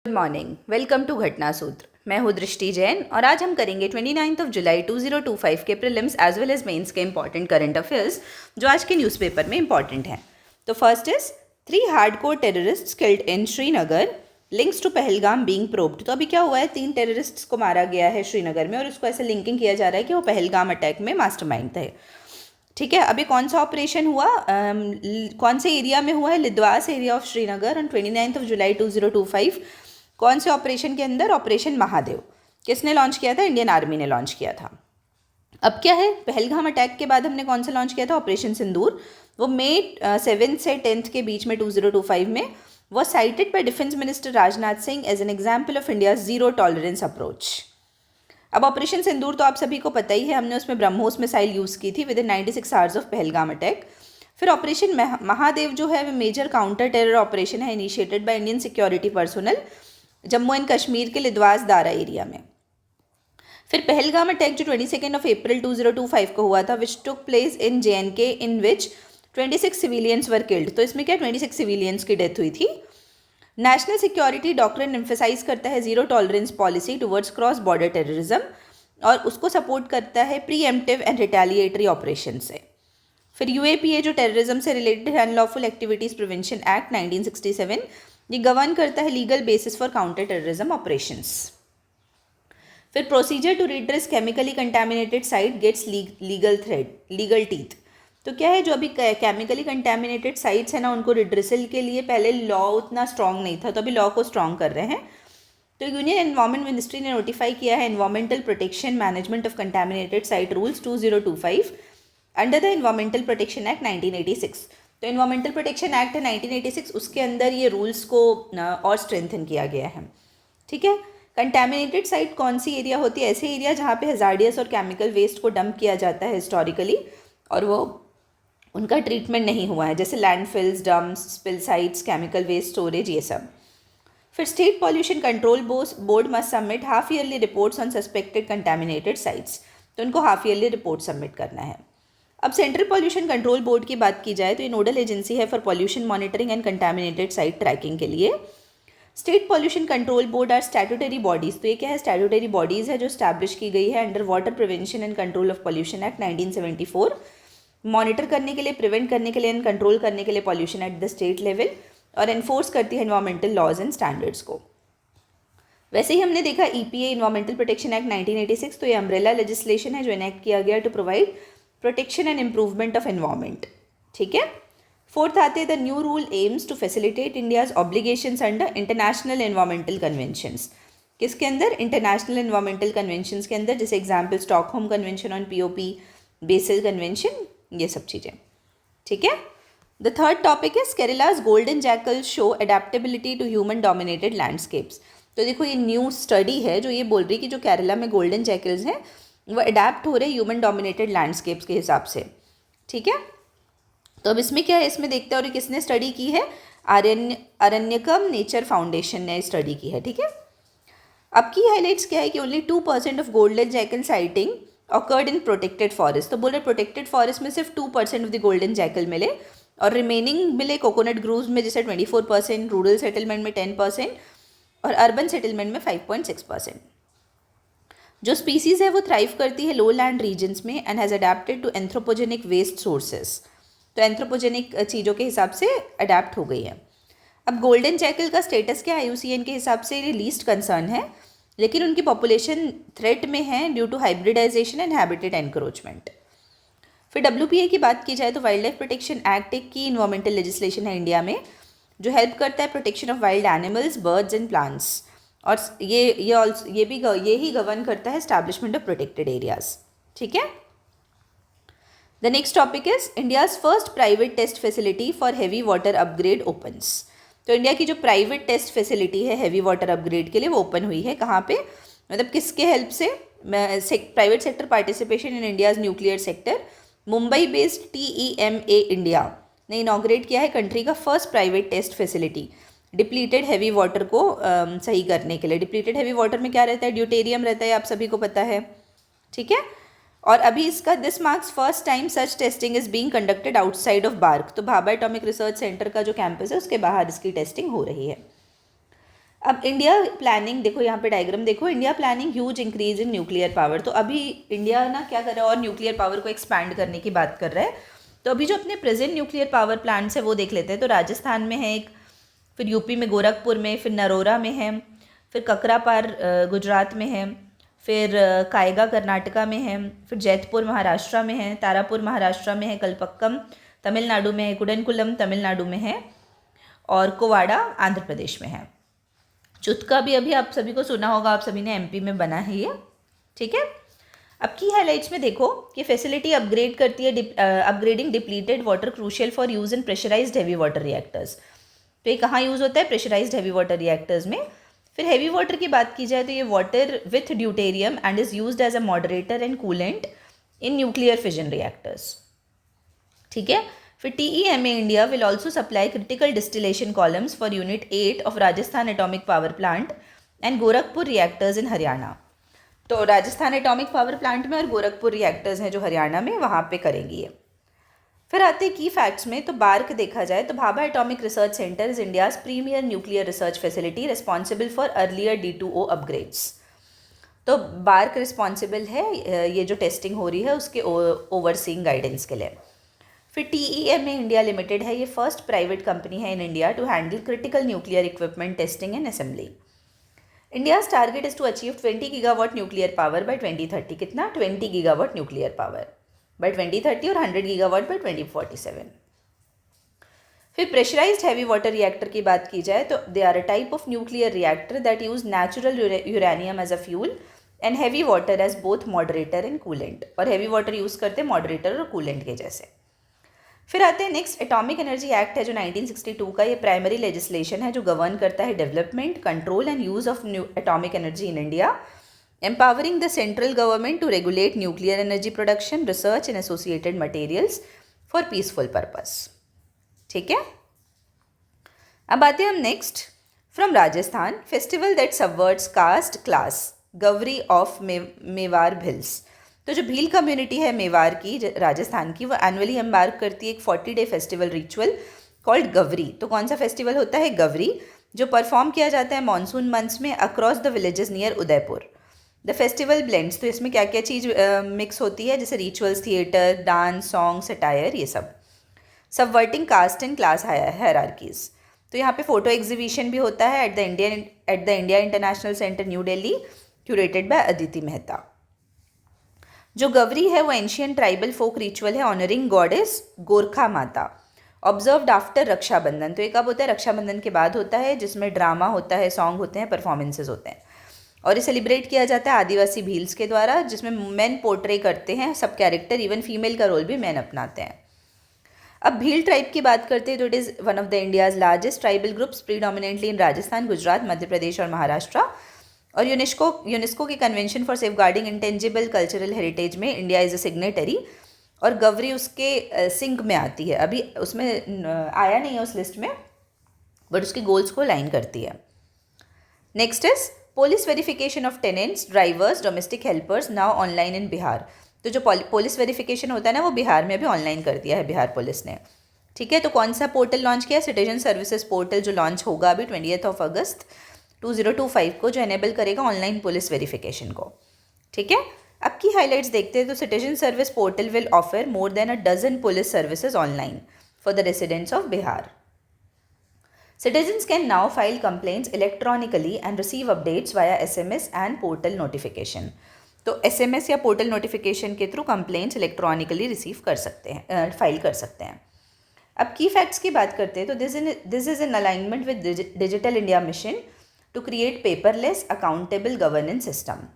Good morning, welcome to घटना सूत्र। मैं हूँ दृष्टि जैन और आज हम करेंगे 29 जुलाई 2025 के prelims as well as mains के इंपॉर्टेंट करंट अफेयर्स जो आज के न्यूज़पेपर में इंपॉर्टेंट हैं। तो first is 3 hardcore terrorists killed in Srinagar, links to Pahalgam being probed. तो अभी क्या हुआ है, 3 टेररिस्ट्स को मारा गया है श्रीनगर में और उसको ऐसे लिंकिंग किया जा रहा है कि वो पहलगाम अटैक में मास्टरमाइंड थे। ठीक है, अभी कौन सा ऑपरेशन हुआ, कौन से एरिया में हुआ है? लिद्वास एरिया ऑफ श्रीनगर ऑन 29 जुलाई 2025। कौन से ऑपरेशन के अंदर? ऑपरेशन महादेव। किसने लॉन्च किया था? इंडियन आर्मी ने लॉन्च किया था। अब क्या है, पहलगाम अटैक के बाद हमने कौन सा लॉन्च किया था? ऑपरेशन सिंदूर। वो मई 7 से 10 के बीच में 2025 में वो cited by defence minister Rajnath Singh as an example of India zero tolerance approach. अब ऑपरेशन सिंदूर तो आप सभी को पता ही है, हमने उसमें ब्रह्मोस मिसाइल यूज़ की थी with in 96 hours of Pahalgam attack. फिर ऑपरेशन महादेव जो है वो मेजर काउंटर टेरर ऑपरेशन है initiated by Indian security personal Jammu and Kashmir के लिद्वास दारा एरिया में। फिर पहलगाम अटैक जो 22 अप्रैल 2025 को हुआ था which took place in JNK in which 26 civilians were killed. तो इसमें क्या 26 सिविलियंस की डेथ हुई थी। नेशनल सिक्योरिटी डॉक्ट्रिन एम्फेसाइज करता है zero tolerance policy towards cross border terrorism और उसको सपोर्ट करता है प्रीएम्प्टिव एंड रिटेलिएटरी ऑपरेशन से। फिर UAPA जो टेररिज्म से related unlawful activities prevention act 1967 ये गवर्न करता है legal basis for counter terrorism operations. फिर procedure to redress chemically contaminated site gets legal teeth. तो क्या है, जो अभी केमिकली कंटेमिनेटेड साइट्स है ना, उनको रिड्रेसल के लिए पहले लॉ उतना स्ट्रॉन्ग नहीं था, तो अभी लॉ को स्ट्रॉन्ग कर रहे हैं। तो यूनियन एनवायरमेंट मिनिस्ट्री ने नोटिफाई किया है environmental protection management of contaminated site rules 2025 under the environmental protection act 1986। तो एनवायरमेंटल प्रोटेक्शन एक्ट है 1986, उसके अंदर ये रूल्स को और स्ट्रेंथन किया गया है। ठीक है, कंटेमिनेटेड साइट कौन सी एरिया होती है? ऐसे एरिया जहाँ पे हजार्डियस और केमिकल वेस्ट को डंप किया जाता है हिस्टोरिकली और वो उनका ट्रीटमेंट नहीं हुआ है, जैसे landfills, dumps, spill sites, chemical waste storage, ये सब। फिर state pollution control board must submit half yearly reports on suspected contaminated sites. तो उनको हाफ ईयरली रिपोर्ट सबमिट करना है। अब सेंट्रल पॉल्यूशन कंट्रोल बोर्ड की बात की जाए तो ये नोडल एजेंसी है for pollution monitoring and contaminated site tracking के लिए। State pollution control board are statutory bodies. तो ये क्या है? स्टैट्यूटरी बॉडीज़ है जो स्टैब्लिश की गई है under water prevention and control of pollution act 1974, monitor करने के लिए, प्रिवेंट करने के लिए एंड कंट्रोल करने के लिए pollution at the state level और एनफोर्स करती है एनवायरमेंटल लॉज एंड स्टैंडर्ड्स को। वैसे ही हमने देखा EPA इन्वायरमेंटल प्रोटेक्शन एक्ट 1986, तो ये अम्ब्रेला लेजिस्लेशन है जो इनेक्ट किया गया to provide protection and improvement of environment. ठीक है, फोर्थ आते हैं the new rule aims to facilitate India's obligations under international environmental conventions. किसके अंदर? इंटरनेशनल एनवायरमेंटल कन्वेंशंस के अंदर, जैसे example Stockholm convention on POP, Basel convention, ये सब चीज़ें। ठीक है, the third topic is Kerala's golden jackal show adaptability to human dominated landscapes. तो देखो ये न्यू स्टडी है जो ये बोल रही है कि जो केरला में गोल्डन जैकल्स हैं वो अडेप्ट हो रहे ह्यूमन डोमिनेटेड लैंडस्केप्स के हिसाब से। ठीक है, तो अब इसमें क्या है, इसमें देखते हैं और किसने स्टडी की है? अरण्यकम नेचर फाउंडेशन ने स्टडी की है। ठीक है, अब की हाईलाइट्स क्या है कि only 2% of golden jackal sighting occurred in protected forest. तो बोले प्रोटेक्टेड फॉरेस्ट में सिर्फ 2% ऑफ द गोल्डन जैकल मिले और रिमेनिंग मिले कोकोनट ग्रूव्स में, जैसे 24%, रूरल सेटलमेंट में 10% और अर्बन सेटलमेंट में 5.6%। जो स्पीसीज़ है वो थ्राइव करती है लो लैंड रीजन्स में and has adapted to anthropogenic waste sources. तो एंथ्रोपोजेनिक चीज़ों के हिसाब से अडेप्ट हो गई है। अब गोल्डन जैकल का स्टेटस क्या है? IUCN के हिसाब से ये लीस्ट कंसर्न है, लेकिन उनकी पॉपुलेशन थ्रेट में है due to hybridisation and habitat encroachment. फिर WPA की बात की जाए तो वाइल्ड लाइफ प्रोटेक्शन एक्ट एक की इन्वायरमेंटल लेजिस्लेशन है इंडिया में जो हेल्प करता है protection of wild animals, birds and plants और ये ही गवर्न करता है एस्टैब्लिशमेंट ऑफ प्रोटेक्टेड एरियाज। ठीक है, the next topic is India's first private test facility for heavy water upgrade opens. तो इंडिया की जो प्राइवेट टेस्ट फैसिलिटी है हैवी वाटर अपग्रेड के लिए वो ओपन हुई है। कहाँ पे? मतलब किसके हेल्प से? Private sector participation in India's nuclear sector. Mumbai based TEMA India ने इनॉग्रेट किया है कंट्री का first private test facility depleted heavy water को सही करने के लिए। डिप्लीटेड हैवी वाटर में क्या रहता है? ड्यूटेरियम रहता है, आप सभी को पता है। ठीक है, और अभी इसका this marks first time such testing is being conducted outside of BARC. तो भाभा एटॉमिक रिसर्च सेंटर का जो कैंपस है उसके बाहर इसकी टेस्टिंग हो रही है। अब इंडिया प्लानिंग देखो, यहाँ पे डायग्राम देखो, India planning huge increase in nuclear power. तो अभी इंडिया ना क्या कर रहा है, और न्यूक्लियर पावर को एक्सपैंड करने की बात कर रहा है। तो अभी जो अपने प्रेजेंट न्यूक्लियर पावर प्लांट्स है वो देख लेते हैं। तो राजस्थान में है एक, फिर यूपी में गोरखपुर में, फिर नरोरा में है, फिर ककरापार गुजरात में है, फिर कायगा कर्नाटका में है, फिर जैतपुर महाराष्ट्र में है, तारापुर महाराष्ट्र में है, कलपक्कम तमिलनाडु में है, कुडनकुलम तमिलनाडु में है, और कोवाड़ा आंध्र प्रदेश में है। चुटका भी अभी आप सभी को सुना होगा, आप सभी ने एमपी में बना है ये, ठीक है। अब की हाइलाइट्स में देखो कि फैसिलिटी अपग्रेड करती है, upgrading depleted water crucial for use in pressurised heavy water reactors. तो ये कहाँ यूज़ होता है, प्रेशराइज्ड हैवी वाटर रिएक्टर्स में। फिर हैवी वाटर की बात की जाए तो ये water with deuterium and is used as a moderator and coolant in nuclear fission reactors, ठीक है। फिर TEMA India will also supply critical distillation columns for unit 8 of Rajasthan atomic power plant and Gorakhpur reactors in Haryana. तो Rajasthan atomic power plant में और Gorakhpur reactors हैं जो हरियाणा में, वहाँ पे करेंगी ये। फिर आते हैं की फैक्ट्स में। तो बार्क देखा जाए तो Bhabha atomic research centre is India's premier nuclear research facility responsible for earlier D2O upgrades. तो बार्क रिस्पॉन्सिबल है ये जो टेस्टिंग हो रही है उसके ओवरसीइंग गाइडेंस के लिए। फिर TEMA इंडिया लिमिटेड है, ये फर्स्ट प्राइवेट कंपनी है in India to handle critical nuclear equipment testing and assembly. India's target is to achieve 20 gigawatt nuclear power by 2030। कितना, 20 गीगावाट न्यूक्लियर पावर बाय 2030 और 100 gigawatt bye 2047। फिर pressurised heavy water reactor की बात की जाए तो they are a type of nuclear reactor that use natural uranium as a fuel and heavy water as both moderator and coolant. और heavy water use करते हैं moderator और कूलेंट के जैसे। फिर आते हैं नेक्स्ट, एटॉमिक एनर्जी एक्ट है जो 1962 का, ये प्राइमरी लेजिस्लेशन है जो गवर्न करता है development, control and use of atomic energy in India, empowering the central government to regulate nuclear energy production, research and associated materials for peaceful purpose, ठीक है। अब आते हैं हम next, from Rajasthan, festival that subverts caste class, Gavari of Mewar Bhils. तो जो Bhil community है मेवार की, राजस्थान की, वो एनुअली एम्बार्क करती है एक 40-day festival ritual called Gavari. तो कौन सा फेस्टिवल होता है, गवरी, जो परफॉर्म किया जाता है मानसून मंथ्स में across the villages near Udaipur. The festival blends, तो इसमें क्या क्या चीज़ मिक्स होती है, जैसे rituals, theatre, dance, song, satire, ये सब। Subverting caste and class hierarchies. तो यहाँ पे फोटो एग्जीबिशन भी होता है at the India international centre new Delhi, curated by Aditi Mehta. जो गवरी है वो एंशियंट ट्राइबल फोक रिचुअल है honouring goddess Gorkha Mata, observed after Rakshabandhan. तो ये कब होता है, रक्षाबंधन के बाद होता है, जिसमें ड्रामा होता है, सॉन्ग होते हैं, परफॉर्मेंसेज होते हैं। और ये सेलिब्रेट किया जाता है आदिवासी भील्स के द्वारा, जिसमें मेन पोर्ट्रे करते हैं सब कैरेक्टर, इवन फीमेल का रोल भी मेन अपनाते हैं। अब भील ट्राइब की बात करते हैं तो it is one of the India's largest tribal groups, predominantly in Rajasthan, Gujarat, Madhya Pradesh और महाराष्ट्र। और यूनेस्को के convention for safeguarding intangible cultural heritage में इंडिया इज़ अ सिग्नेटरी, और गवरी उसके सिंक में आती है। अभी उसमें आया नहीं है उस लिस्ट में, बट उसके गोल्स को लाइन करती है। Next is police verification of tenants, drivers, domestic helpers now online in Bihar. तो जो पुलिस वेरिफिकेशन होता है ना, वो बिहार में अभी ऑनलाइन कर दिया है बिहार पुलिस ने, ठीक है। तो कौन सा पोर्टल लॉन्च किया, सिटीजन सर्विसेज पोर्टल, जो लॉन्च होगा अभी 20 अगस्त 2025 को, जो एनेबल करेगा ऑनलाइन पुलिस वेरिफिकेशन को, ठीक है। अब की हाइलाइट्स देखते हैं। तो citizen service portal will offer more than a dozen police services online for the residents of Bihar. Citizens can now file complaints electronically and receive updates via SMS and portal notification. तो SMS या portal notification के through complaints electronically receive कर सकते हैं, file कर सकते हैं। अब की फैक्ट्स की बात करते हैं तो this is in alignment with digital India mission to create paperless accountable governance system.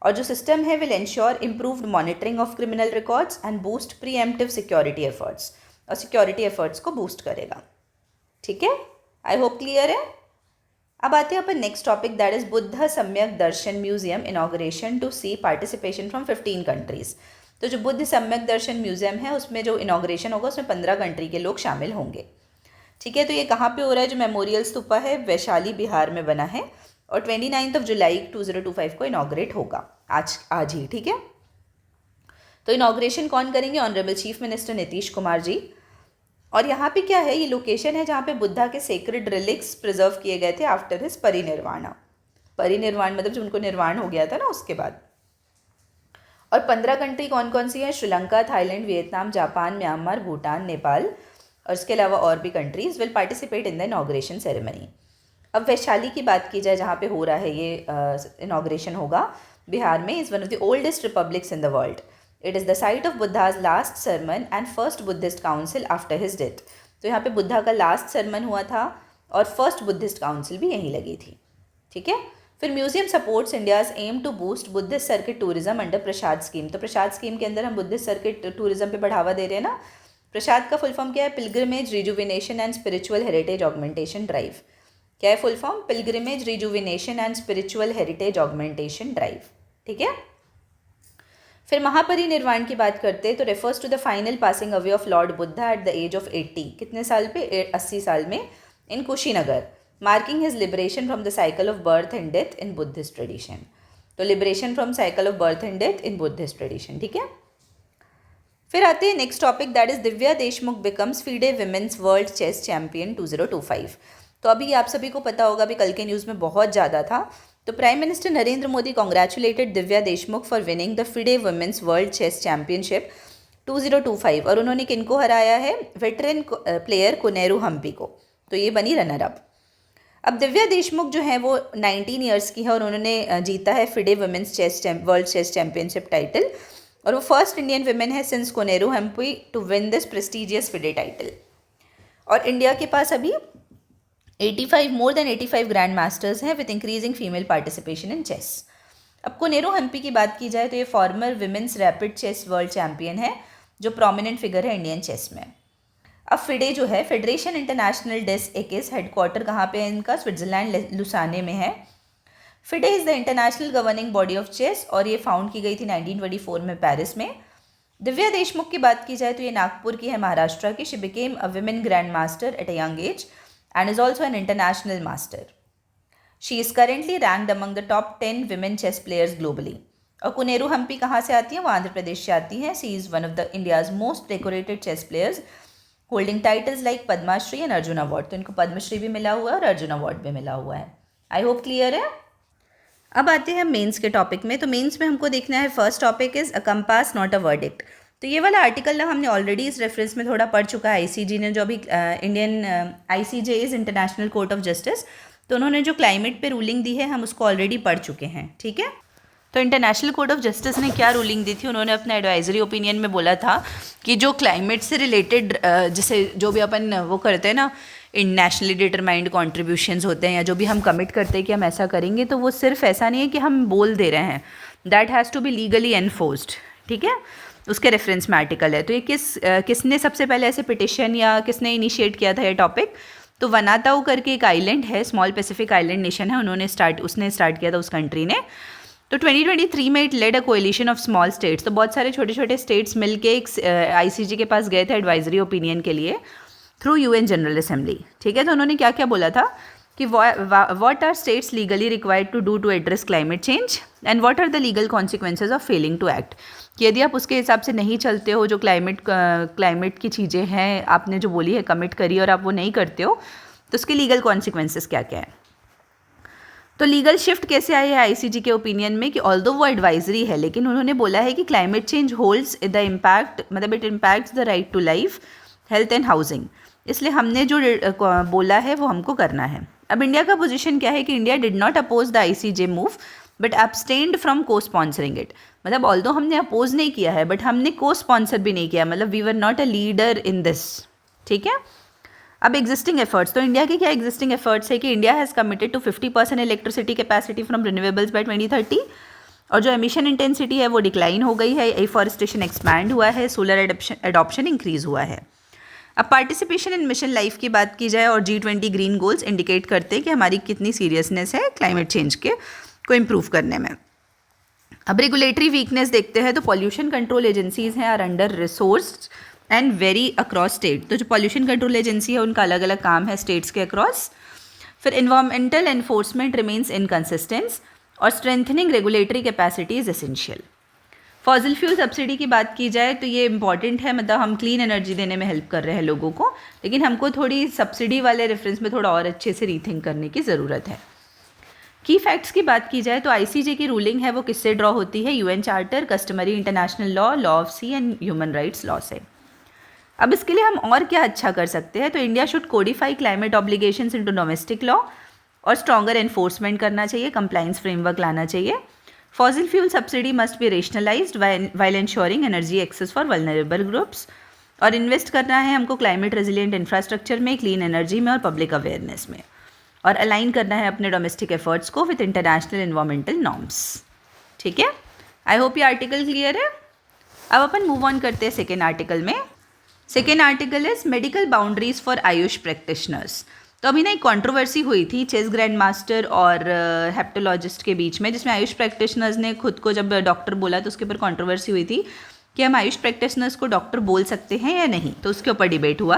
और जो सिस्टम है will ensure improved monitoring of criminal records and boost preemptive security efforts, और सिक्योरिटी एफर्ट्स को बूस्ट करेगा, ठीक है। आई होप क्लियर है। अब आते हैं अपन next topic, that is Buddha Samyak Darshan museum inauguration to see participation from 15 countries. तो जो बुद्ध सम्यक दर्शन म्यूजियम है उसमें जो इनॉग्रेशन होगा उसमें 15 कंट्री के लोग शामिल होंगे, ठीक है। तो ये कहाँ पे हो रहा है, जो मेमोरियल स्तूपा है वैशाली बिहार में बना है, और 29 जुलाई 2025 को इनॉग्रेट होगा, आज ही, ठीक है। तो इनॉग्रेशन कौन करेंगे, honourable chief minister Nitish Kumar ji. और यहाँ पे क्या है, ये लोकेशन है जहाँ पे बुद्धा के सेक्रेड रिलिक्स प्रिजर्व किए गए थे आफ्टर हिज परिनिर्वाण। परिनिर्वाण मतलब जब उनको निर्वाण हो गया था ना उसके बाद। और 15 कंट्री कौन कौन सी हैं? Sri Lanka, Thailand, Vietnam, Japan, Myanmar, Bhutan, Nepal और इसके अलावा और भी countries will participate in the inauguration ceremony. अब वैशाली की बात की जाए जहाँ पे हो रहा है ये इनॉग्रेशन होगा बिहार में, is one of the oldest republics in the world. It is the site of Buddha's last sermon and first Buddhist council after his death. तो यहाँ पे बुद्धा का लास्ट सरमन हुआ था और फर्स्ट बुद्धिस्ट काउंसिल भी यहीं लगी थी। ठीक है। फिर museum supports India's aim to boost Buddhist circuit tourism under Prasad scheme. तो प्रसाद स्कीम के अंदर हम बुद्धिस्ट सर्किट टूरिज्म पे बढ़ावा दे रहे हैं ना। प्रसाद का फुल फॉर्म क्या है? Pilgrimage rejuvenation and spiritual heritage augmentation drive. क्या है full form? Pilgrimage rejuvenation and spiritual heritage augmentation drive. ठीक है। फिर महापरिनिर्वाण की बात करते हैं तो refers to the final passing away of lord Buddha at the age of 80। कितने साल पे? 80 साल में, in Kushinagar, marking his liberation from the cycle of birth and death in Buddhist tradition. तो liberation from cycle of birth and death in Buddhist tradition. ठीक है। फिर आते हैं next topic, that is Divya Deshmukh becomes FIDE women's world chess champion 2025। तो अभी आप सभी को पता होगा, अभी कल के न्यूज़ में बहुत ज़्यादा था। तो prime minister Narendra Modi congratulated Divya Deshmukh for winning the FIDE women's world chess championship 2025। और उन्होंने किनको हराया है? वेटरन प्लेयर कोनेरू हम्पी को। तो ये बनी रनर अप। अब दिव्या देशमुख जो है वो 19 ईयर्स की है और उन्होंने जीता है FIDE women's world chess championship title. और वो फर्स्ट इंडियन वुमेन है since Koneru Humpy to win this prestigious FIDE title. और इंडिया के पास अभी 85 मोर देन 85 ग्रैंड मास्टर्स हैं with increasing female participation in chess. अब कोनेरू हम्पी की बात की जाए तो ये former women's rapid chess world champion है जो प्रोमिनेंट फिगर है इंडियन चेस में। अब फिडे जो है federation international des echecs, headquarter कहाँ पे है इनका? स्विट्जरलैंड लुसाने में है। FIDE is the international governing body of chess और ये फाउंड की गई थी 1924 में पेरिस में। दिव्या देशमुख की बात की जाए तो ये नागपुर की है, महाराष्ट्र की। She became a women grand master at a young age and is also an international master. She is currently ranked among the top 10 women chess players globally. और कुनेरू हम्पी कहाँ से आती हैं? वो आंध्र प्रदेश से आती हैं। She is one of the India's most decorated chess players, holding titles like Padma Shri and Arjun award. तो इनको पद्मश्री भी मिला हुआ है और अर्जुन अवार्ड भी मिला हुआ है। आई होप क्लियर है। अब आते हैं मेंस के टॉपिक में। तो मेंस में हमको देखना है, first topic is a compass not a verdict. तो ये वाला आर्टिकल ना हमने ऑलरेडी इस रेफरेंस में थोड़ा पढ़ चुका है। आईसीजे ने जो अभी Indian ICJ is international court of justice, तो उन्होंने जो क्लाइमेट पे रूलिंग दी है हम उसको ऑलरेडी पढ़ चुके हैं। ठीक है। तो इंटरनेशनल कोर्ट ऑफ जस्टिस ने क्या रूलिंग दी थी? उन्होंने अपना एडवाइजरी ओपिनियन में बोला था कि जो क्लाइमेट से रिलेटेड जैसे जो भी अपन वो करते हैं ना, नेशनली डिटरमाइंड कॉन्ट्रीब्यूशंस होते हैं या जो भी हम कमिट करते हैं कि हम ऐसा करेंगे, तो वो सिर्फ ऐसा नहीं है कि हम बोल दे रहे हैं, that has to be legally enforced. ठीक है। उसके रेफरेंस में आर्टिकल है। तो ये किसने सबसे पहले ऐसे पिटिशन या किसने इनिशिएट किया था ये टॉपिक? तो वनाताऊ करके एक आइलैंड है, स्मॉल पैसिफिक आइलैंड नेशन है, उसने स्टार्ट किया था उस कंट्री ने। तो 2023 में it led a coalition of small states. तो बहुत सारे छोटे छोटे स्टेट्स मिलके एक आईसीजे के पास गए थे एडवाइजरी ओपिनियन के लिए थ्रू यूएन जनरल असेंबली। ठीक है। तो उन्होंने क्या क्या बोला था कि what are states legally required to do to address climate change and what are the legal consequences of failing to act. कि यदि आप उसके हिसाब से नहीं चलते हो, जो क्लाइमेट की चीज़ें हैं आपने जो बोली है कमिट करी और आप वो नहीं करते हो, तो उसके लीगल कॉन्सिक्वेंसेस क्या क्या है। तो लीगल शिफ्ट कैसे आई है आईसीजे के ओपिनियन में कि ऑल्दो वो एडवाइजरी है लेकिन उन्होंने बोला है कि climate change holds the impact, मतलब it impacts the right to life, health and housing. इसलिए हमने जो बोला है वो हमको करना है। अब इंडिया का पोजीशन क्या है कि India did not oppose the ICJ move but abstained from cosponsoring it. मतलब ऑल्दो हमने अपोज नहीं किया है बट हमने को स्पॉन्सर भी नहीं किया, मतलब we were not a leader in this. ठीक है। अब एग्जिस्टिंग एफर्ट्स, तो इंडिया के क्या एग्जिस्टिंग एफर्ट्स है कि India has committed to 50% electricity capacity from renewables by 2030 और जो एमिशन इंटेंसिटी है वो डिक्लाइन हो गई है, एफॉरेस्टेशन एक्सपैंड हुआ है, सोलर एडॉप्शन इंक्रीज हुआ है। अब पार्टिसिपेशन इन मिशन लाइफ की बात की जाए और G20 ग्रीन गोल्स इंडिकेट करते हैं कि हमारी कितनी सीरियसनेस है क्लाइमेट चेंज के को इम्प्रूव करने में। अब रेगुलेटरी वीकनेस देखते हैं तो पॉल्यूशन कंट्रोल एजेंसीज हैं are under resourced and very across state. तो जो पॉल्यूशन कंट्रोल एजेंसी है उनका अलग अलग काम है स्टेट्स के अक्रॉस। फिर एनवायरमेंटल एनफोर्समेंट रिमेन्स इनकन्सिस्टेंस और strengthening regulatory capacity is essential. Fossil fuel subsidy की बात की जाए तो ये इंपॉर्टेंट है, मतलब हम क्लीन एनर्जी देने में हेल्प कर रहे हैं लोगों को, लेकिन हमको थोड़ी सब्सिडी वाले रेफरेंस में थोड़ा और अच्छे से रीथिंक करने की ज़रूरत है। की फैक्ट्स की बात की जाए तो आईसीजे की रूलिंग है वो किससे ड्रॉ होती है? UN charter, customary international law, law of sea and human rights law से। अब इसके लिए हम और क्या अच्छा कर सकते हैं? तो India should codify climate obligations into domestic law और स्ट्रॉन्गर एनफोर्समेंट करना चाहिए, कंप्लाइंस फ्रेमवर्क लाना चाहिए। Fossil fuel subsidy must be rationalised while ensuring energy access for vulnerable groups, और इन्वेस्ट करना है हमको क्लाइमेट रेजिलिएंट इंफ्रास्ट्रक्चर में, क्लीन एनर्जी में और पब्लिक अवेयरनेस में, और अलाइन करना है अपने डोमेस्टिक एफर्ट्स को विद इंटरनेशनल एनवायरमेंटल नॉर्म्स। ठीक है, आई होप ये आर्टिकल क्लियर है। अब अपन मूव ऑन करते हैं सेकेंड आर्टिकल में। Second article is medical boundaries for Ayush practitioners. तो अभी ना एक कॉन्ट्रोवर्सी हुई थी चेस ग्रैंड मास्टर और हेप्टोलॉजिस्ट के बीच में, जिसमें आयुष प्रैक्टिशनर्स ने खुद को जब डॉक्टर बोला तो उसके ऊपर कॉन्ट्रोवर्सी हुई थी कि हम आयुष प्रैक्टिशनर्स को डॉक्टर बोल सकते हैं या नहीं, तो उसके ऊपर डिबेट हुआ।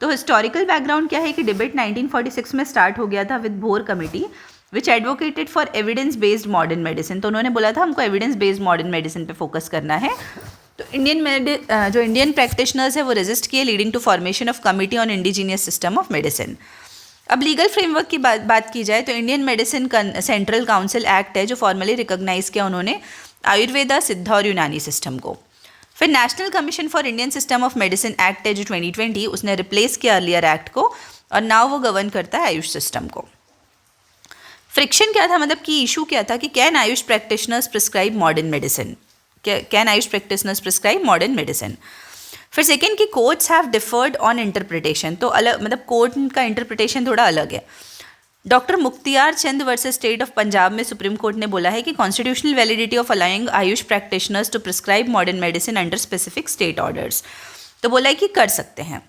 तो हिस्टोरिकल बैकग्राउंड क्या है कि डिबेट 1946 में स्टार्ट हो गया था with Bhore committee which advocated for evidence based modern medicine. तो उन्होंने बोला था हमको एविडेंस बेस्ड मॉडर्न मेडिसिन पे फोकस करना है। तो इंडियन प्रैक्टिशनर्स है वो रेजिस्ट किए, leading to formation of committee on indigenous system of medicine. अब लीगल फ्रेमवर्क की बात की जाए तो Indian medicine central council act है जो फॉर्मली रिकॉग्नाइज किया उन्होंने आयुर्वेदा, सिद्धा और यूनानी सिस्टम को। फिर national commission for Indian system of medicine act है जो 2020, उसने रिप्लेस किया अर्लियर एक्ट को और नाउ वो गवर्न करता है आयुष सिस्टम को। फ्रिक्शन क्या था, मतलब कि इशू क्या था कि can AYUSH practitioners prescribe modern medicine, can AYUSH practitioners prescribe modern medicine. फिर सेकेंड की courts have differed on interpretation, तो अलग मतलब कोर्ट का इंटरप्रिटेशन थोड़ा अलग है। Doctor Mukhtiar Chand versus state of Punjab में सुप्रीम कोर्ट ने बोला है कि constitutional validity of allowing AYUSH practitioners to prescribe modern medicine under specific state orders, तो बोला है कि कर सकते हैं।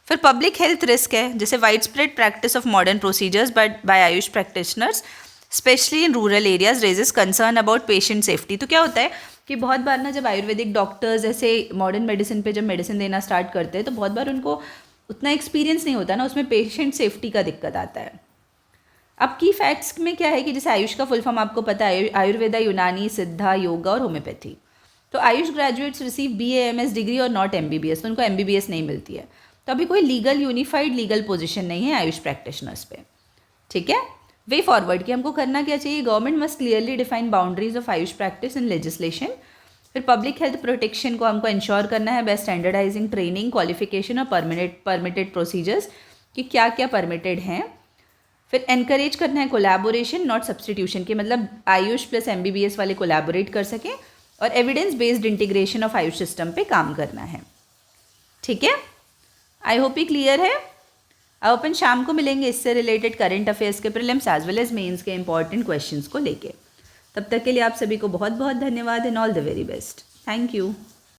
फिर पब्लिक हेल्थ रिस्क है, जैसे widespread practice of modern procedures by AYUSH practitioners specially in rural areas raises concern about patient safety. तो क्या होता है कि बहुत बार ना जब आयुर्वेदिक डॉक्टर्स ऐसे मॉडर्न मेडिसिन पे जब मेडिसिन देना स्टार्ट करते हैं तो बहुत बार उनको उतना एक्सपीरियंस नहीं होता ना, उसमें पेशेंट सेफ्टी का दिक्कत आता है। अब की फैक्ट्स में क्या है कि जैसे आयुष का फुल फॉर्म आपको पता है, आयुर्वेदा, यूनानी, सिद्धा, योगा और होम्योपैथी। तो Ayush graduates receive BA MS degree और नॉट MBBS, तो उनको MBBS नहीं मिलती है। तो अभी कोई लीगल यूनिफाइड लीगल पोजीशन नहीं है आयुष प्रैक्टिशनर्स पे। ठीक है, वे फॉरवर्ड कि हमको करना क्या चाहिए? Government must clearly define boundaries of Ayush practice in legislation. फिर पब्लिक हेल्थ प्रोटेक्शन को हमको इंश्योर करना है बाय स्टैंडर्डाइजिंग ट्रेनिंग, क्वालिफिकेशन और परमिटेड प्रोसीजर्स कि क्या क्या परमिटेड हैं। फिर एनकरेज करना है कोलैबोरेशन नॉट सब्सटीट्यूशन के, मतलब आयुष प्लस MBBS वाले कोलैबोरेट कर सकें, और evidence based integration of Ayush system पे काम करना है। ठीक है, आई होप ये क्लियर है। अब अपन शाम को मिलेंगे इससे रिलेटेड करंट अफेयर्स के prelims as well as mains के इंपॉर्टेंट क्वेश्चंस को लेके। तब तक के लिए आप सभी को बहुत बहुत धन्यवाद and all the very best. Thank you.